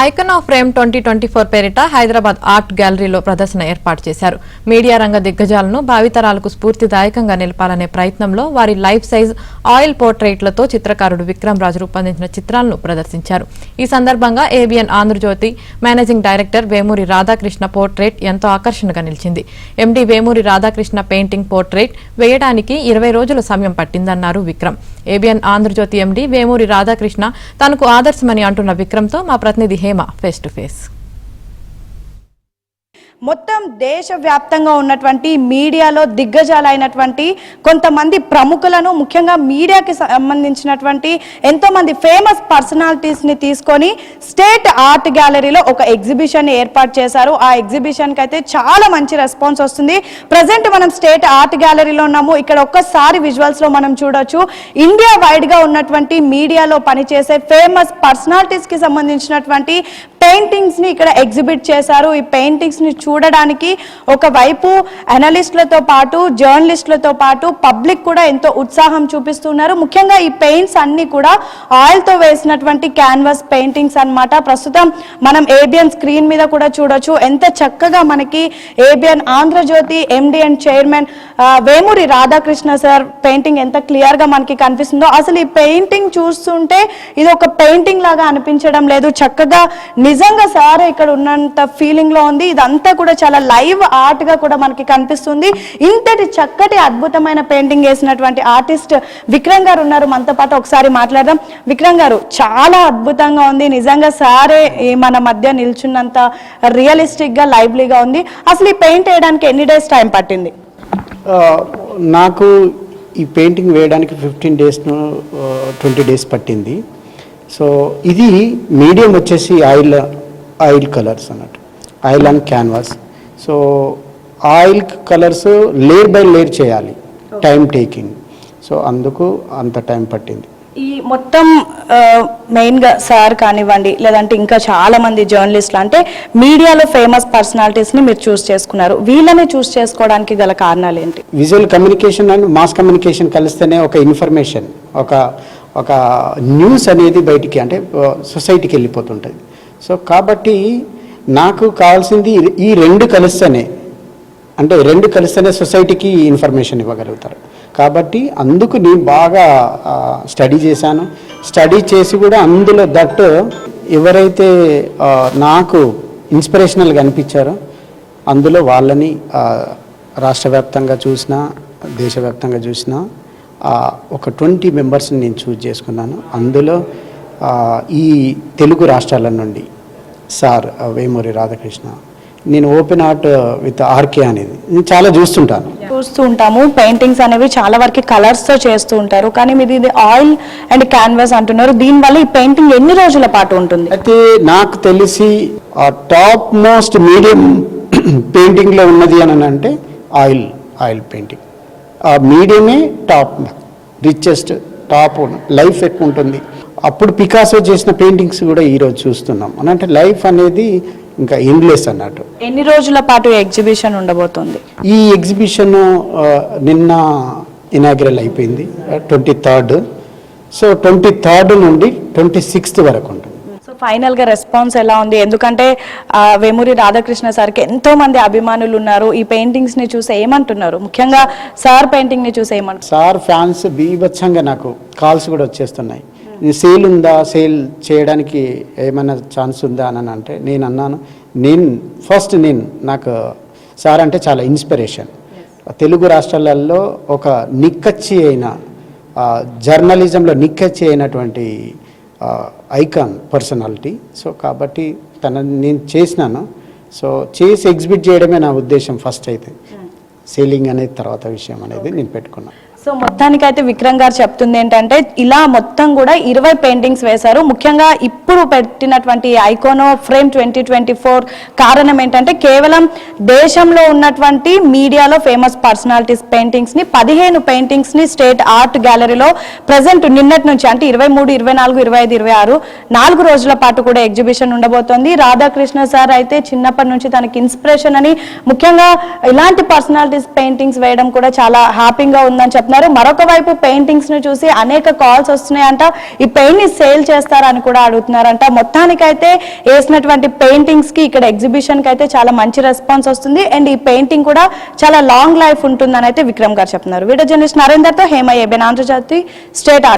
Icon of frame 2024 పేరిట Hyderabad art గ్యాలరీలో ప్రదర్శన ఏర్పాటు చేశారు. మీడియా రంగ దిగ్గజాలను భావితరాలకు స్ఫూర్తిదాయకంగా నిలపాలనే ప్రయత్నంలో వారి లైఫ్ సైజ్ ఆయిల్ పోర్ట్రైట్లతో చిత్రకారుడు విక్రమ్ రాజు రూపొందించిన చిత్రాలను ప్రదర్శించారు. ఈ సందర్భంగా ABN Andhrajyothy managing director Vemuri Radhakrishna portrait ఎంతో ఆకర్షణగా నిలిచింది. MD Vemuri Radhakrishna painting portrait వేయడానికి 20 రోజుల సమయం పట్టిందన్నారు విక్రమ్. ఏబిఎన్ ఆంధ్రజ్యోతి ఎండీ వేమూరి రాధాకృష్ణ తనకు ఆదర్శమని అంటున్న విక్రమ్తో మా ప్రతినిధి హేమ ఫేస్ టు ఫేస్. మొత్తం దేశవ్యాప్తంగా ఉన్నటువంటి మీడియాలో దిగ్గజాలైనటువంటి కొంతమంది ప్రముఖులను, ముఖ్యంగా మీడియాకి సంబంధించినటువంటి ఎంతోమంది ఫేమస్ పర్సనాలిటీస్ని తీసుకొని స్టేట్ ఆర్ట్ గ్యాలరీలో ఒక ఎగ్జిబిషన్ ఏర్పాటు చేశారు. ఆ ఎగ్జిబిషన్కి అయితే చాలా మంచి రెస్పాన్స్ వస్తుంది. ప్రజెంట్ మనం స్టేట్ ఆర్ట్ గ్యాలరీలో ఉన్నాము. ఇక్కడ ఒక్కసారి విజువల్స్లో మనం చూడొచ్చు. ఇండియా వైడ్గా ఉన్నటువంటి మీడియాలో పనిచేసే ఫేమస్ పర్సనాలిటీస్కి సంబంధించినటువంటి పెయింటింగ్స్ని ఇక్కడ ఎగ్జిబిట్ చేశారు. ఈ పెయింటింగ్స్ని చూడడానికి ఒకవైపు అనలిస్టులతో పాటు జర్నలిస్టులతో పాటు పబ్లిక్ కూడా ఎంతో ఉత్సాహం చూపిస్తున్నారు. ముఖ్యంగా ఈ పెయింట్స్ అన్ని కూడా ఆయిల్తో వేసినటువంటి క్యాన్వాస్ పెయింటింగ్స్ అన్నమాట. ప్రస్తుతం మనం ఏబిఎన్ స్క్రీన్ మీద కూడా చూడొచ్చు ఎంత చక్కగా మనకి ABN Andhrajyothy MD and chairman Vemuri Radhakrishna sir painting ఎంత క్లియర్గా మనకి కనిపిస్తుందో. అసలు ఈ పెయింటింగ్ చూస్తుంటే ఇది ఒక పెయింటింగ్ లాగా అనిపించడం లేదు, చక్కగా నిజంగా సార్ ఇక్కడ ఉన్నంత ఫీలింగ్ లో ఉంది. ఇదంతా కూడా చాలా లైవ్ ఆర్ట్ గా కూడా మనకి కనిపిస్తుంది. ఇంతటి చక్కటి అద్భుతమైన పెయింటింగ్ వేసినటువంటి ఆర్టిస్ట్ విక్రమ్ గారు ఉన్నారు మనతో పాటు. ఒకసారి మాట్లాడదాం. విక్రమ్ గారు, చాలా అద్భుతంగా ఉంది నిజంగా. సారే మన మధ్య నిల్చున్నంత రియలిస్టిక్ గా లైవ్లీగా ఉంది. అసలు ఈ పెయింట్ వేయడానికి ఎన్ని డేస్ టైం పట్టింది? నాకు ఈ పెయింటింగ్ వేయడానికి 15 days 20 days పట్టింది. సో ఇది మీడియం వచ్చేసి ఆయిల్ కలర్స్ అన్నట్టు, oil and canvas. So oil colours layer by layer చేయాలి, టైం టేకింగ్. సో అందుకు అంత టైం పట్టింది. ఈ మొత్తం మెయిన్గా సార్ కానివ్వండి, లేదంటే ఇంకా చాలా మంది జర్నలిస్టులు, అంటే మీడియాలో ఫేమస్ పర్సనాలిటీస్ని మీరు చూస్ చేసుకున్నారు. వీళ్ళని చూస్ చేసుకోవడానికి గల కారణాలు ఏంటి? Visual communication and mass communication కలిస్తేనే ఒక ఇన్ఫర్మేషన్, ఒక న్యూస్ అనేది బయటికి అంటే సొసైటీకి వెళ్ళిపోతుంటుంది. సో కాబట్టి నాకు కావాల్సింది ఈ రెండు కలిస్తేనే సొసైటీకి ఇన్ఫర్మేషన్ ఇవ్వగలుగుతారు. కాబట్టి అందుకు నేను బాగా స్టడీ చేశాను. స్టడీ చేసి కూడా అందులో ఎవరైతే నాకు ఇన్స్పిరేషనల్గా అనిపించారో అందులో వాళ్ళని రాష్ట్ర వ్యాప్తంగా చూసినా, దేశవ్యాప్తంగా చూసినా ఒక 20 మెంబర్స్ని నేను చూజ్ చేసుకున్నాను. అందులో ఈ తెలుగు రాష్ట్రాల నుండి సార్ వేమూరి రాధాకృష్ణ, నేను ఓపెన్ ఆర్ట్ విత్ ఆర్కే అనేది నేను చాలా చూస్తూ ఉంటాము. పెయింటింగ్స్ అనేవి చాలా వరకు కలర్స్తో చేస్తూ ఉంటారు, కానీ మీరు ఇది ఆయిల్ అండ్ క్యాన్వాస్ అంటున్నారు. దీనివల్ల ఈ పెయింటింగ్ ఎన్ని రోజుల పాటు ఉంటుంది? అయితే నాకు తెలిసి టాప్ మోస్ట్ మీడియం పెయింటింగ్లో ఉన్నది అని అంటే ఆయిల్ పెయింటింగ్. ఆ మీడియమే టాప్, రిచెస్ట్, టాప్, లైఫ్ ఎక్కువ ఉంటుంది. అప్పుడు పికాసో చేసిన పెయింటింగ్స్ కూడా ఈరోజు చూస్తున్నాం అని అంటే లైఫ్ అనేది ఇంకా ఎండ్లెస్ అన్నట్టు. ఎన్ని రోజుల పాటు ఎగ్జిబిషన్ ఉండబోతుంది? ఈ ఎగ్జిబిషన్ నిన్న ఇనాగ్రల్ అయిపోయింది 23rd. సో 23rd నుండి 26th వరకు ఉంటుంది. సో ఫైనల్గా రెస్పాన్స్ ఎలా ఉంది? ఎందుకంటే వేమూరి రాధాకృష్ణ సార్కి ఎంతో మంది అభిమానులు ఉన్నారు. ఈ పెయింటింగ్స్ని చూసి ఏమంటున్నారు? ముఖ్యంగా సార్ పెయింటింగ్ని చూసి ఏమంటారు? సార్ ఫ్యాన్స్ బీభత్సంగా నాకు కాల్స్ కూడా వచ్చేస్తున్నాయి. సేల్ ఉందా, సేల్ చేయడానికి ఏమైనా ఛాన్స్ ఉందా అని అంటే నేను అన్నాను, నాకు సార్ అంటే చాలా ఇన్స్పిరేషన్. తెలుగు రాష్ట్రాలలో ఒక నిక్కచ్చి అయిన జర్నలిజంలో నిక్కచ్చి అయినటువంటి ఐకాన్ పర్సనాలిటీ. సో కాబట్టి నేను చేసినాను. సో చేసి ఎగ్జిబిట్ చేయడమే నా ఉద్దేశం ఫస్ట్. అయితే సేలింగ్ అనేది తర్వాత విషయం అనేది నేను పెట్టుకున్నాను. సో మొత్తానికైతే విక్రమ్ గారు చెప్తుంది ఏంటంటే ఇలా మొత్తం కూడా 20 పెయింటింగ్స్ వేశారు. ముఖ్యంగా ఇప్పుడు పెట్టినటువంటి ఐకానో ఫ్రేమ్ 2024 కారణం ఏంటంటే కేవలం దేశంలో ఉన్నటువంటి మీడియాలో ఫేమస్ పర్సనాలిటీస్ పెయింటింగ్స్ని 15 పెయింటింగ్స్ని స్టేట్ ఆర్ట్ గ్యాలరీలో ప్రజెంట్ నిన్నటి నుంచి అంటే 23, 24, 25, 26 4 రోజుల పాటు కూడా ఎగ్జిబిషన్ ఉండబోతోంది. రాధాకృష్ణ సార్ అయితే చిన్నప్పటి నుంచి తనకి ఇన్స్పిరేషన్ అని, ముఖ్యంగా ఇలాంటి పర్సనాలిటీస్ పెయింటింగ్స్ వేయడం కూడా చాలా హ్యాపీగా ఉందని చెప్తున్నారు. చెప్తున్నారు. మరొక వైపు పెయింటింగ్స్ ని చూసి అనేక కాల్స్ వస్తున్నాయంట, ఈ పెయింట్ ని సేల్ చేస్తారని కూడా అడుగుతున్నారంట. మొత్తానికైతే వేసినటువంటి పెయింటింగ్స్ కి ఇక్కడ ఎగ్జిబిషన్ కి అయితే చాలా మంచి రెస్పాన్స్ వస్తుంది. అండ్ ఈ పెయింటింగ్ కూడా చాలా లాంగ్ లైఫ్ ఉంటుందని అయితే విక్రమ్ గారు చెప్తున్నారు. వీడియో జర్నలిస్ట్ నరేందర్ తో హేమ ఏబెన్, ఆంధ్రజ్యోతి స్టేట్.